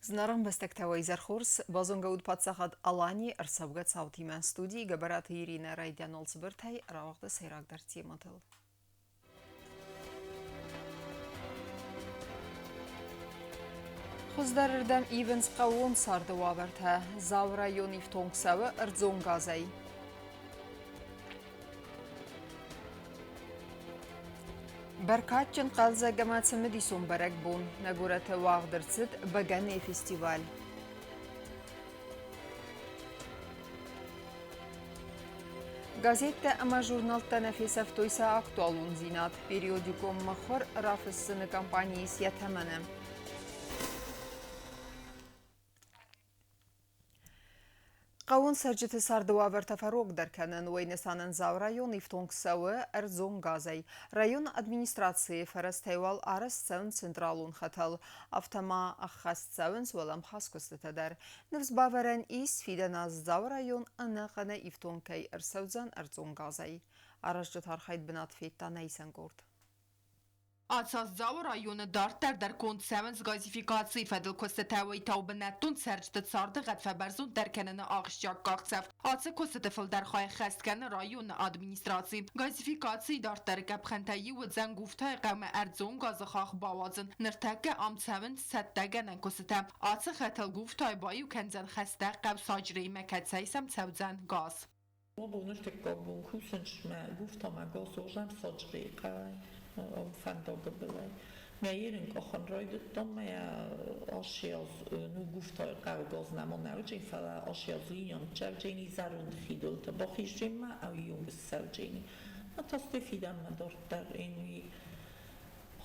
Знаром бестектевой зархурс, базонгауд падсахад алани, арсавгат саутимен студии, габарат Ирина Райдян Олцбертай, равахда сайрагдар тимотел. Хуздарырдам ивенс қауын сарды ваварта, зав район ифтонгсавы ырдзонгазай. Баркатчын қалза гаматсымы дисун барак бун, нагурата вағдырцыд багане фестиваль. Газетта ама журналта нафесав тойса актуалун зинат, периодиком махор рафыссыны компании сьятамана. قاون سرجت سردوابر تفرق در کنن و نسانن زاو رایون افتونکساوه ارزون گازی رایون ادمینستراتسی فرستیوال آرست سون سنترالون خطل افتما اخست سون سولم خاسکسته در نفس باورن ایس فیدن از زاو رایون انقنه افتونکی ارسوزن ارزون گازی آرش جتار خید بنات فیتا نیسن گرد. Ացազավը ռայոնը դարտեր դար կոնտ սևնց գազիֆիկացի ֆեդլ կոստետավայի տաուբնետուն սերջտը ծարդը գատվաբարզուն դարքեննը աղշճակ կաղցավ։ Ացը կոստետվլ դարխայ խեսկենը ռայոնը ադմինիստրացի։ Գազիֆիկացի դարտերը կապխենտայի ու ձեն գուվթայ qəմə ərdzون գազıxax բավազın նրթակը ամցավն սəttəgən են կոստետəm։ Ացը խətəl գուվթայ բայի ու կենձən խեստեղ qəb սաջրեի մəkətsəysəm ծəvdzən գազ։ Fandoga byle. Miałem kocham roidy to moja osiaz nu gufta kargos na monarchie fala osiaz linion czerdzieni zarund hidul to bochiżima a jung sardzieni. A to stefidam na dortar inwi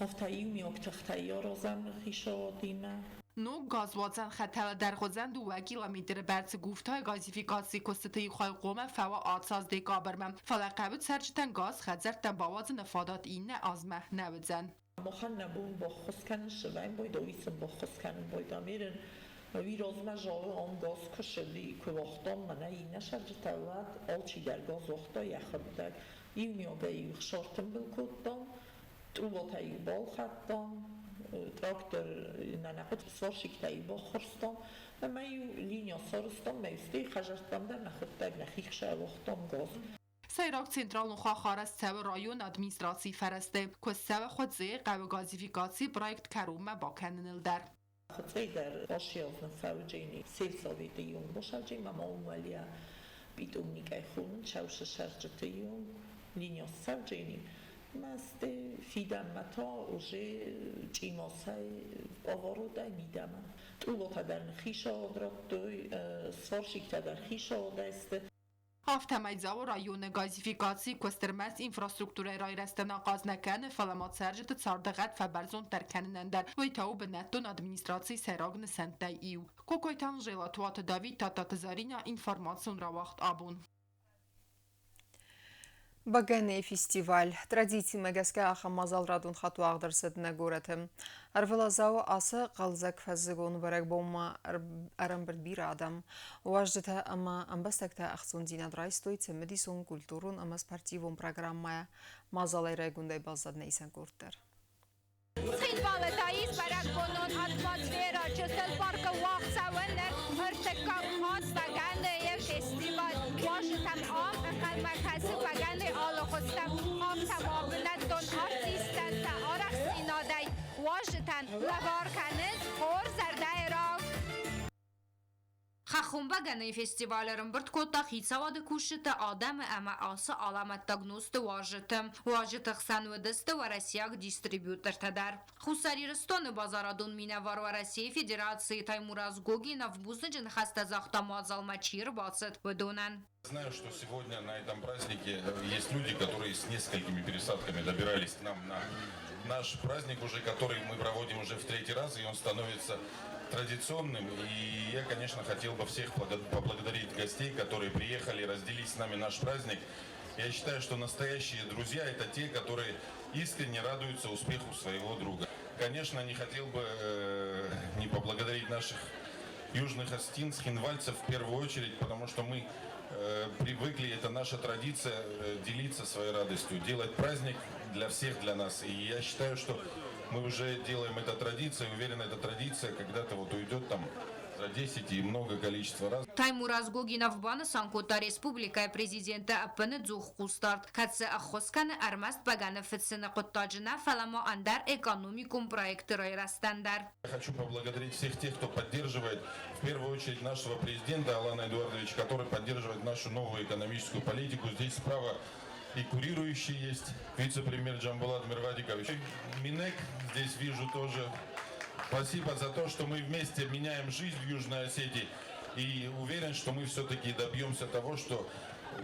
hoftaimi oktachtay rozam hishodina. نو گازوازن خطر در غزن 2 کیلومتر برس گفتای گازیفیکاسی کستتی خال قوم فوا آتساز دیگابرمم فلقبت سرچتن گاز خزرتن باواز نفادات این آزمه نبزن مخن نبون با خسکن شویم باید اویسم با خسکن باید امیرن وی رازمه جاوه آن گاز کشدی که وقتان منه این شرجت اولاد آلچی در گاز وقتا یخد در این میابه ایو خشارتن بلکودن تو با تایو بال خدن traktor na napad svarsiktai bochorstam, a majú línia sorostam, majú stej chažastam dar na chodták na chichše vochtam gaz. سیراک سنترال نخوا خارست سو رایون ادمینستراسی فرسته که سو خود زی قو گازیفیکاسی پرایکت کرومه با کننل در. خودزی در آشیاز نفوجینی سیل ساویده یون باشد ما اولیا بیدون نیگه خون چوش شرجته یون لینیا سوجینی. مست فیدم متا اوجه چیماسای آوارده میدم. تو در خیش آدرات دوی سفارشیک در خیش آدسته. Автомайзау районы газификации көстірмәс инфраструктура райрастан ағаз нәкәні фаламат сәржеті цардығат фәбәрзон тәркәнінендер. Өйтау бінәттон администрации сәрағны сәнтәй иу. Кокойтан жела туаты Давид Тататызарина информацион равахт абун. Багане фестиваль. Традиции мәгәскә аха мазал радун хату ағдырсыдына göretim. Арвылазау асы қалзак фәзігон барак болма арам бір адам. Уаждыта ама амбастакта ақсын динадырай стойцы медисон культурун ама спортивун программая мазалай райгундай базад нейсен көрттер. Սինվալետայից բարակոնոն ատմոսվերա ճստել պարկը վաղսավններ հրտեկավ հաց բագանդ և ֆեստիվալ վաշտամ ամ ըխալմակասի բագանդ ալոխոստամ ամտամ աբնատ տոն արտիստան տա արախ սինադայ վաշտան լավարկանыз խոր զարդայրավ Խախումբագանի ֆեստիվալերն բրդկոտա խիցավադը կուշտը ադամը əmə ası alamatdagnostu vajıtı. Vajıtı 27-sti və Rasiyak distributor tədər. Xusariristonı bazaradun minə var və Rasiya Federации Таймураз Гогинов бузныжын хастазахта мазалмачир бацет выдунан. Знаю, что сегодня на этом празднике есть люди, которые с несколькими пересадками добирались к нам на наш праздник уже, который мы проводим уже в 3-й раз, и он становится традиционным. И я, конечно, хотел бы всех поблагодарить гостей, которые приехали разделить с нами наш праздник. Я считаю, что настоящие друзья – это те, которые искренне радуются успеху своего друга. Конечно, не хотел бы не поблагодарить наших южных остин, хинвальцев в первую очередь, потому что мы привыкли, это наша традиция, делиться своей радостью, делать праздник для всех, для нас. И я считаю, что мы уже делаем это традицией. Уверен, эта традиция когда-то вот уйдет там за 10 и много количества раз. Таймур Ազգոգինով բանը Սանկոտա Ռեսպուբլիկայի prezidenti ըպնը ձուխ խուստարդ, կացը ախոսկանը արմաստ բագանը ֆիցինը կոտտաջնա ֆալամո անդար экономикум проекты райрастандар. Я хочу поблагодарить всех тех, кто поддерживает, в первую очередь, нашего президента Алана Эдуардовича, который поддерживает нашу новую экономическую политику. Здесь справа и курирующий есть вице-премьер Джамбулат Мирвадикович. Минек здесь вижу тоже. Спасибо за то, что мы вместе меняем жизнь в Южной Осетии. И уверен, что мы все-таки добьемся того, что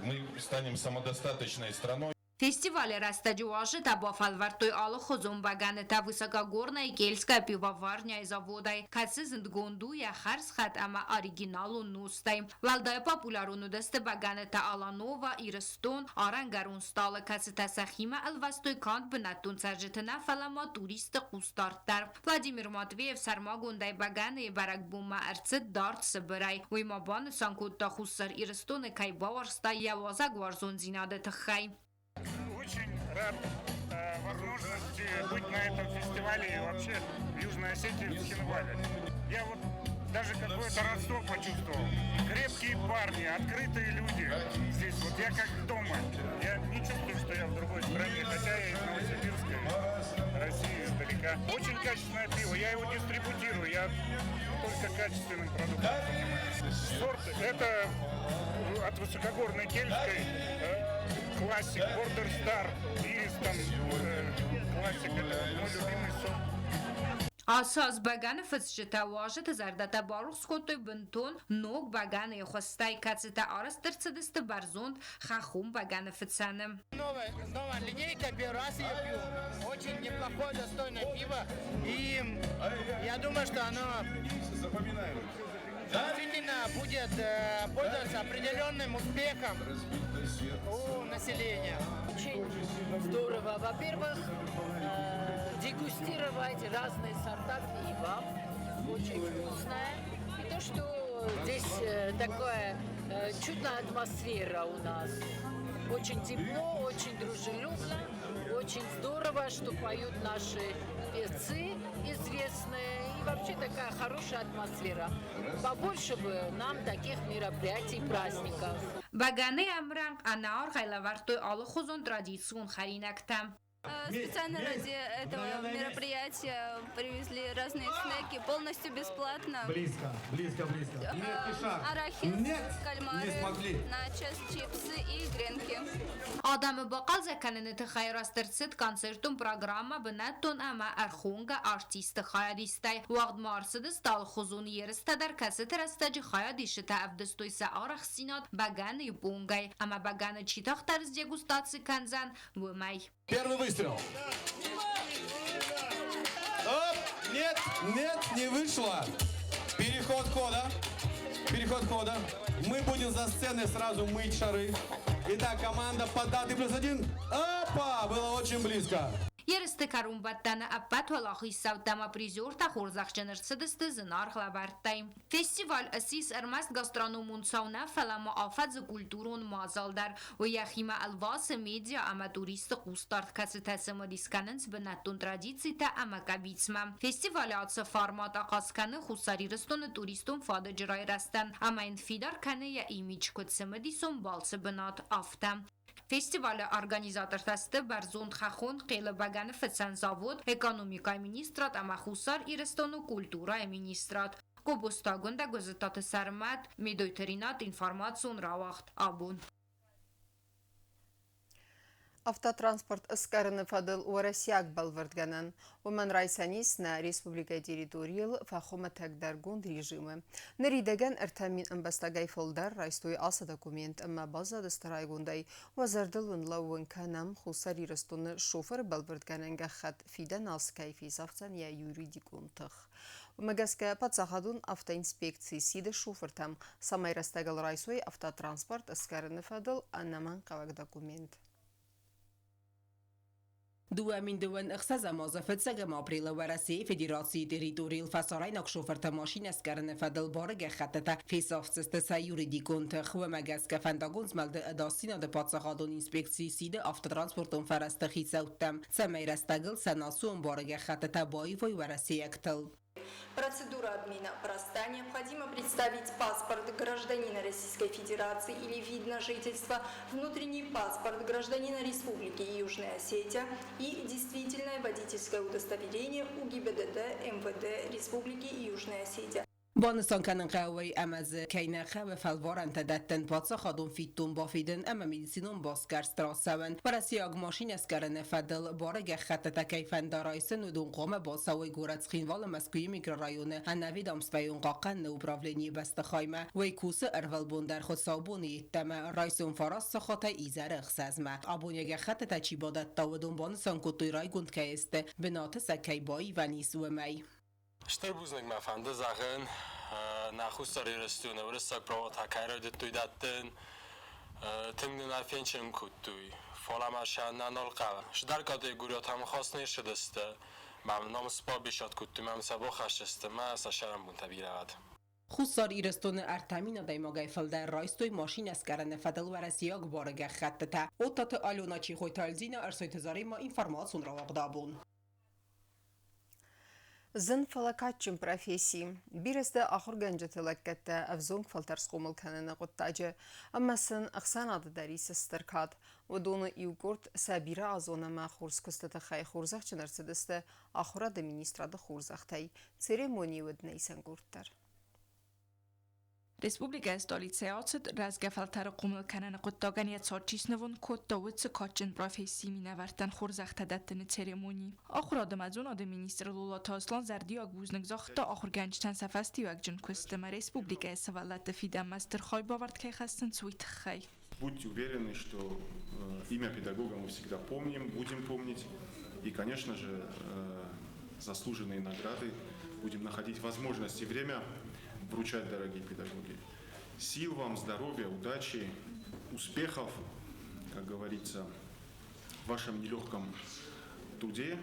мы станем самодостаточной страной. Фестиваль растадюажи табафалвартой алохозом баганы тавысокогорной кельская пивоварня заводай, кацизнд гонду я харсхат ама оригиналу нустай. Валдая популярunu десте баганы та Аланова, Ирстон, Арангарун стала кацита сахима алвастой кант бенатун саржетена фалама туристы кустартар. Владимир Матвеев сармагундай баганы баракбума арцет дарт собирай. Уймабаны санкутта хуссар Ирстон и кайбаварста яваза гварзон зинаде тхай. Очень рад возможности быть на этом фестивале и вообще в Южной Осетии, в Цхинвале. Я вот даже какое-то родство почувствовал. Крепкие парни, открытые люди здесь. Вот я как дома. Я не чувствую, что я в другой стране, хотя я из Новосибирска, России издалека. Очень качественное пиво. Я его дистрибутирую. Я только качественным продуктом занимаюсь. Сорт это от высокогорной кельтской классик, Border Star, Ирис, там, классик, это мой любимый сорт. Асас баганы фицчитаважет зардата барух скотой бентон ног баганы хостай кацита арастырцедысты барзонд хахум баганы фицаны. Новая линейка, первый раз ее пью. Очень неплохое, достойное пиво. И я думаю, что оно действительно будет пользоваться определенным успехом у населения. Очень здорово. Во-первых, дегустировать разные сорта пива. Очень вкусное. И то, что здесь такая чудная атмосфера у нас. Очень тепло, очень дружелюбно. Очень здорово, что поют наши певцы известные. И вообще такая хорошая атмосфера. Побольше бы нам таких мероприятий, праздников. Баганы амранг анаар хайлавартой алохозон традицион харинактам. Специально ради этого мероприятия привезли разные снеки полностью бесплатно. Близко. Арахис, кальмары, начос, чипсы и гренки. Адамы бақал зәкәнені хайрастырцыт концертум программа бінәттон әмә әрхунга артисты хайадистай. Вағд марсыды стал хузун ерістадар кәсіт растаджи хайадишіта әвдістойса арах синат баганы бунгай. Әмә баганы читақтарыз дегустации канзан вымай. Первый выстрел. Оп, нет, не вышло. Переход хода. Мы будем за сценой сразу мыть шары. Итак, команда под даты +1. Опа, было очень близко. Երստը կարումբատանը ապատ հոլախի սավտամա պրիզոր տա խորզախճանր սդստը զնար խլավարտայ։ Ֆեստիվալ ասիս ըրմաստ գաստրոնոմուն սավնա ֆալամա افاد կուլտուրոն մազալդար و یخیما الواس медиа ама туристы қустарт касытасымы дисканынц бінаттун традиции та ама кабицма. Фестивалі атсы формат ақасканы хусари рыстоны туристун фады жырай растан. Ама инфидар каны я имидж көтсымы дисун балсы бінат афта. Фестиваля организатор тасты Барзонд Хахон Қейлы Баганы Фетсан завод, экономика министрат, ама хусар Ирыстону культура министрат. Кобустагунда гозетаты сармат, медойтеринат информацион равахт абун. Автотранспорт ысқарыны фадыл уарасияк балвардганан. Уман райсанис на республика территориал фахома тагдаргунд режимы. Наридаган артамин амбастагай фолдар райстой аса документ амма база дастарайгундай. Вазардылын лауын канам хусари растуны шофер балвардгананга хат фидан аскайфи сафтан я юридикун тых. Магаска пацахадун автоинспекции сиды шофертам. Самай растагал райсой автотранспорт ысқарыны фадыл аннаман кавак документ. دوامین دوان اخساز مازفت سگم آپریل ورسی فدراسیی تریتوریل فسارای نقشوفرت ماشین اسکرن فدل بارگ خطتا فیسافسست سیوری دی کنت خو مگس که فنداگونز ملد اداسینا د پاتسخادون اینسپکسی سیده افت ترانسپورتون فرستخی سوتم سمیر استگل سناسون بارگ خطتا بایی وی ورسی اکتل. Процедура обмена проста. Необходимо представить паспорт гражданина Российской Федерации или вид на жительство, внутренний паспорт гражданина Республики Южная Осетия и действительное водительское удостоверение у ГИБДД МВД Республики Южная Осетия. بانستان کنن قوی امز کینه خو فلوارن تدتن پاتسا خادون فیتون بافیدن اما میدیسینون باسکر ستراسون برسی آگ ماشین اسکرن فدل بارگ خط تکیفن دارایسن و دون قوم باساوی گورت خینوال مسکوی میکر رایون هنوی دامسپیون قاقن نو براولینی بست خایمه وی کوس ارول بوندر خود سابونی تم رایسون فراس سخاط ایزر اخسازمه آبونیگ خط تچی بادت تاودون بانستان کتوی رای گوند که است بنات سکی بایی و نیسو می Штер бузник мафанды загын нахустари рестуне врыстак право такайра деттуйдаттын тимдин афенчем куттуй фоламашан наналqa шдар каде гурят ham khosne shidiste mam nom spa bishot kuttum mam sabo khashiste ma sasharam bun tabirad خصار ایرستون ارتمین دایماگای فلدر رایستوی ماشین اسکرن فدل ورسیاگ بارگ خط تا او تات آلونا چی خوی تالزین ارسوی تزاری ما اینفرماسون را واقدابون Зын фалакатчым профессии. Биресте ахыр генжетелеккетте авзонг фалтерскомыл кенене гуттажы. Аммасын ахсанады дарисы стыркат. Удону иугурт сабира азонама хурс кустата хай хурзах чынарсыдысты ахыра да министрады хурзахтай. Церемонии выднейсен гурттар. Республика столицеяцет разгефалтар قومل کنن قطعانیت سرچشنون کد دوت کاچن پروفسی مینوردن خورزخت دادن سرمونی. آخر آدم از اون آدم مینیستر لولا تاسلان زردی آگوزنگ زخت آخر گنجتن سفستی و اجن کستم республика سوالات فیدم مستر خای باورد که خستن سویت خای. Будьте уверены, что имя педагога мы всегда помним, будем помнить, и, конечно же, заслуженные награды будем находить возможность и время вручать, дорогие педагоги. Сил вам, здоровья, удачи, успехов, как говорится, в вашем нелегком труде.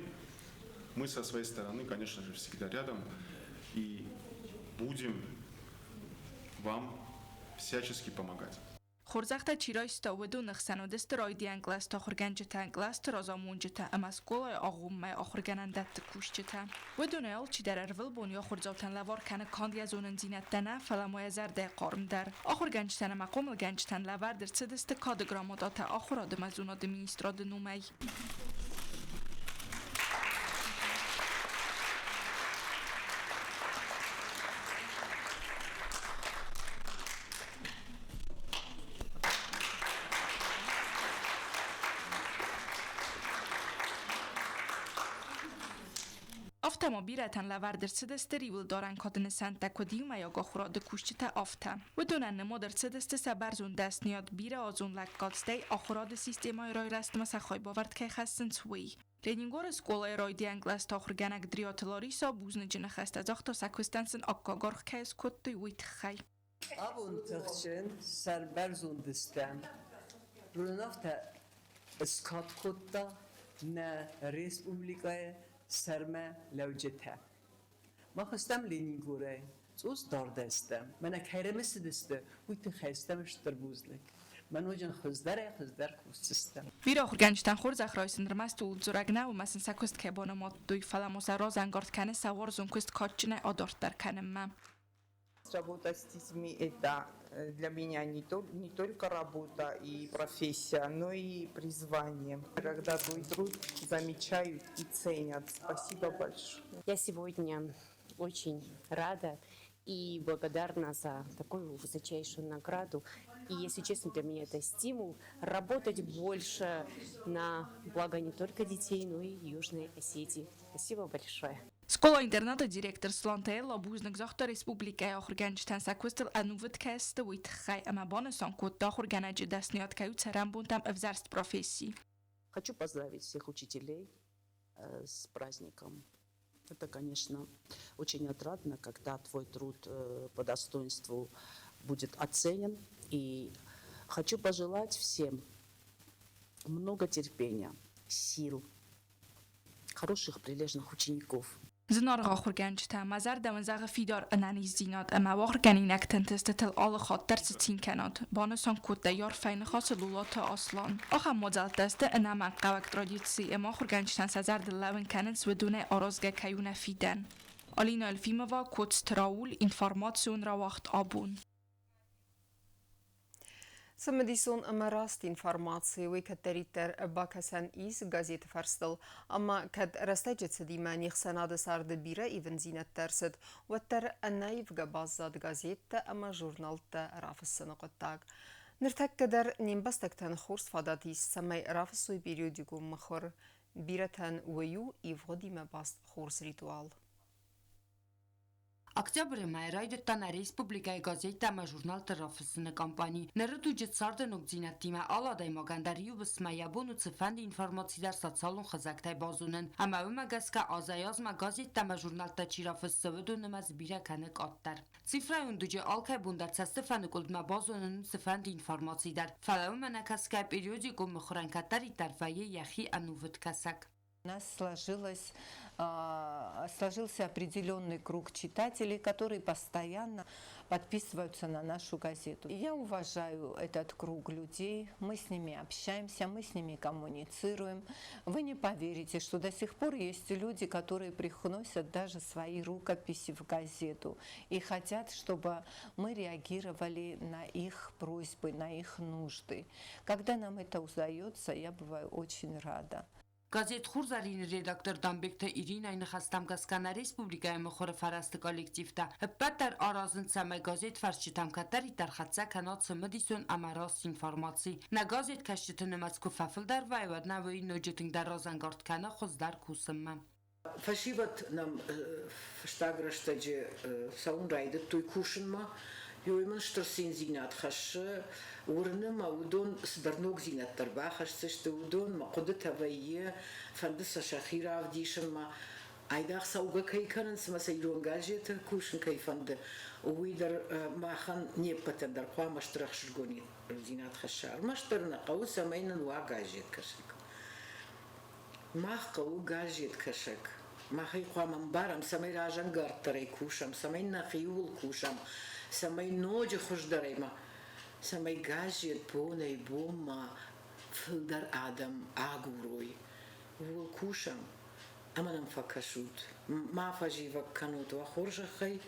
Мы со своей стороны, конечно же, всегда рядом и будем вам всячески помогать. خورزخت چیرایستا و دو نخسن و دست رایدی انگلست آخر گنجتا انگلست رازامونجتا اما سکولای آغوم مای آخر گنندت کشجتا و دو نیال چی در ارول بونی آخر زوتن لوار کنه کاندی از اونن زینت دنه فلمای زرده قارم در آخر گنجتن مقام گنجتن لور در سدست کادگرامادات آخر آدم از اون آدم مینیستراد نومی افتما بیرتن لور در سدست ریول دارن کادن سنت کدیم یا گخوراد کشته افته و دونن نما در سدست سبرزون دست نیاد بیره آزون لکاتسته آخراد سیستمای رای رست مسا خای باورد که خستن سوی رینینگور سکولای رای دی انگلست آخر گنگ دریاتلاری سا بوزن جنه خست از اختا سکوستنسن اکاگارخ که از کتی ویت خی آبون تخشن سربرزون دستم رونافتا اسکات کتا نه ریسپوبلیکای سرما لوجتها ما خستم لینینگوره زوز دارده استم من اکهرم سدسته ویت خستم اشتر بوزلک من وجن خزدر کوست استم ویر آخر گنجتن خور زخرایسن رمست و زرگنه و مثلا سکست که بانمات دوی فلموس راز انگارد کنه سوار زون کست کاتچنه آدارت در کنم من Работа с детьми – это для меня не только работа и профессия, но и призвание. Когда твой труд замечают и ценят. Спасибо большое. Я сегодня очень рада и благодарна за такую высочайшую награду. И, если честно, для меня это стимул работать больше на благо не только детей, но и Южной Осетии. Спасибо большое. Школа интерната директор Слантейла бузник захта республика ахр генчтен сакустел анувет каст вит хай ама бонесон кот ахр генеджи дастният каю царам бунтам эвзарст профессии. Хочу поздравить всех учителей с праздником. Это, конечно, очень отрадно, когда твой труд по достоинству будет оценен. И хочу пожелать всем много терпения, сил хороших, прилежных учеников. Зинар غاخورگنجتا مزر دمزاغ فیدار انانیز دینات اما واخورگنی نکتنتست تل آل خاطر ستین کنات بانسان کود دیار فین خاص لولات اصلان آخر مدل دست انما قوک ترادیتسی اما خورگنجتن سزر دلون کننس و دونه آرازگه کیون فیدن آلینا الفیموا کود تراول اینفارماتسیون را وقت آبون Самедисон амараст информации выкаттеритер бакасан из газеты фарстыл, amma kad растеджется диманих санады сарды бира и вензинет терсет, ваттер аннаивга баззад газетта ама журналта рафыссыны qottag. Ниртак кадар нимбастактан хурс фадатис самай рафыссуй периодику махор биратан уаю и вгодима баст хурс ритуал. Октябрь майрайдтан республикай газета ма журнал тарафысыны компании. Нарыдуджет сардын угдинаттима аладай магандариу бысмаябону цифанди информацидар социалун хазактай базунын. Ама умагаска азаязма газета ма журналта чирафыссывыду нымаз бираканык аттар. Цифрай ундуджи алкай бундар цастыфаны кулдма базунын цифанди информацидар. Фалауманакаскай периодику мхуранкатари тарфае яхи анувыт касак. У нас сложился определенный круг читателей, которые постоянно подписываются на нашу газету. И я уважаю этот круг людей, мы с ними общаемся, мы с ними коммуницируем. Вы не поверите, что до сих пор есть люди, которые приносят даже свои рукописи в газету и хотят, чтобы мы реагировали на их просьбы, на их нужды. Когда нам это удается, я бываю очень рада. Газет Хурзарин редактор Дамбекта Ирина Инхастам Гаскана Республика Мхор Фараст коллективта. Патер Аразын самай газет фарчитам катари дар хатса канат Самедисон амарас информации. На газет кашчитын мацку фафылдар вайвад навой нөжетин дар разангард кана хоздар кусымма. Фашиват нам штаграштаджи саунрайдет той кушынма. Йойман шторсин зинат хашы, урны маудон сдарнок зинаттар бахашсы, что удон мақуды тавайе, фандыса шахира авдишынма. Айдах сауга кайканын смаса илон гаджеты кушын кайфанды. Уйдар махан непатандар хуама штрах шыргони зинат хашар. Маштарна қау самайнын уа гаджет кашак. Мах қау гаджет кашак. Махай хуаман барам, самай ражан гартарай кушам, самай нахиул кушам. Самай ночи хождарайма, самай газет полный бома, филдар адам агурой, вол кушам, а манам факашут, мафажива кануту ахоржахай.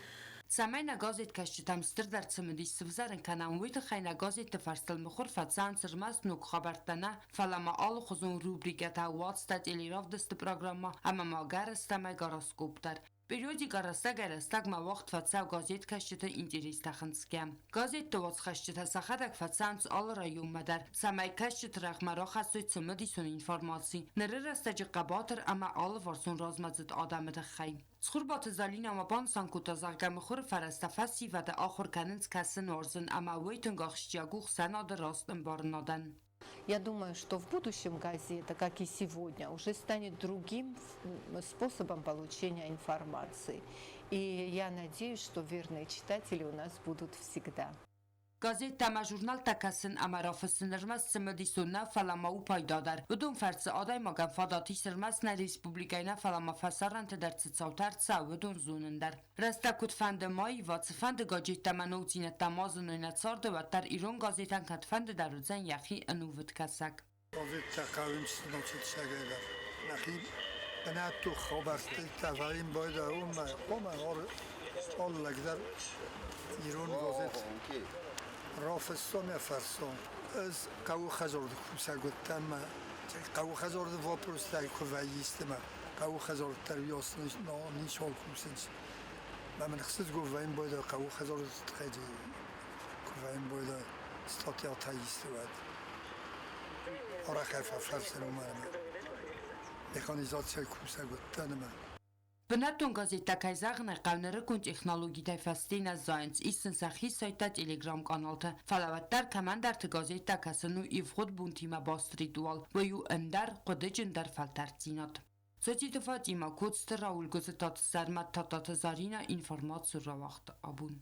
Самай на газет кашчитам стырдар цымыдис сывзарын канам выйты хай на газет фарстыл мухор фатсан сырмас нук хабартана фалама алу хузун рубриката уатстат или равдысты программа, ама магарас самай гороскоптар. Периодик арастаг ма вақт фатсав газет кашчита интерес тахынскем. Газет товац кашчита сахадак фатсанц ал район мадар. Самай кашчит рахмара хасуй цымыдисон информации. Ныры растаджи қабатыр ама ал варсон размазыд адамыды хай. Схурбат залин ама бансан кутазарга мхур фарастафаси вада ахур канынц касын орзын ама вейтын гахштиагух санады растын барнадан. Я думаю, что в будущем газета, как и сегодня, уже станет другим способом получения информации. И я надеюсь, что верные читатели у нас будут всегда. Газета ма журнал такасın ama rafısınırmaz sımıdisonuna falama u paydadar. Udun fersi aday magan fadati sırmasına Respublikayna falama fasaran tedertsi çavtar çavudun zonundar. Rasta kutfende mai va çfende gazeta manoutina tamazın oynatsardı ve tar İran gazetan katfende darudzen yaxi anuvut kasak. Gazeta kavimsin açıtşagaylar. Nahi benattu khabarsti tavaim boyda oma Allah gider İran gazet. رافستان فرسان از قو خزارد کوسگوتن ما قو خزارد واپرستای کویست ما قو خزارد تریاس نیشان کوسنج من خصت گویم باید قو خزارد خیلی گویم باید استاتیا تایست بود آره خیلی فرسان اومدم مکانیزاسیای کوسگوتن ما Բնատուն գազետակայ զաղն է կավները կուն տեխնոլոգի դայֆաստին ազայնց իսն սախի սայտա տելեգրամ կանալթը ֆալավատտար կամանդար թ գազետակասնու իվխոտ բունտիմա բաստրիտուալ վայու ընդար qodëj ընդար ֆալտար ծինատ Սոչիտվատ իմա կոց տրաուլ գոզետատ սարմատ թատատը զարինա ինվորմացու ռավախտ աբուն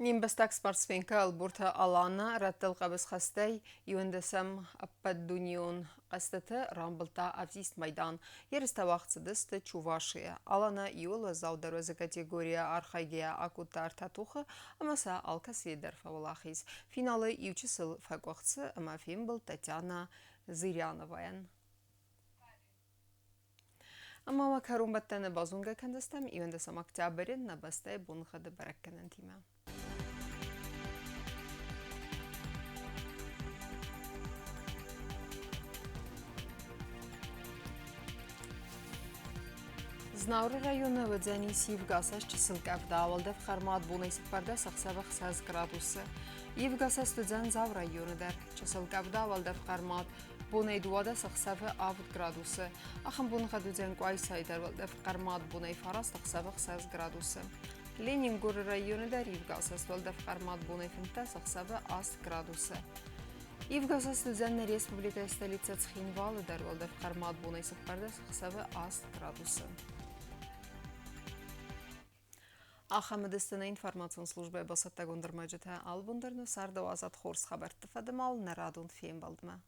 نیم بستک سپارسفینکه البورتا آلانا رتل قبض خسته یوندسم اپدونیون قصته رامبلتا افزیست میدان یرست وقت دست چواشیه آلانا یول و زاودر وز کاتگوریا архайгия акутар татуха амаса алкаси дерфавлахис финалы ючисыл факвахцы амафим был Татьяна Зыряновая. Ama makarun battene bazunga kendistem yöndesem Oktober'in nabeste bunxadı bırakkenen time. Znavri rayonu ve Dzeni Sivgasas çısılkavda avaldev xarmat bunaysi parda saxsavaq 6 gradusı. Yivgasas Dzen Zav rayonu der çısılkavda avaldev xarmat bunay duada saxsavı 6 gradusı. Axın bunxa Dzen Quay sayder avaldev xarmat bunay faras saxsavaq 6 gradusı. Leningor rayonu der Yivgasas avaldev xarmat bunay finta saxsavı 6 gradusı. Yivgasas Dzen Respublika stolica Tsxinvalı der avaldev xarmat bunaysi parda saxsavı 6 gradusı. Ахамедистина информацион служба басатта гондырмажыта албундырны сарда азат хорс хабар тыфадымал нарадун фем балдыма.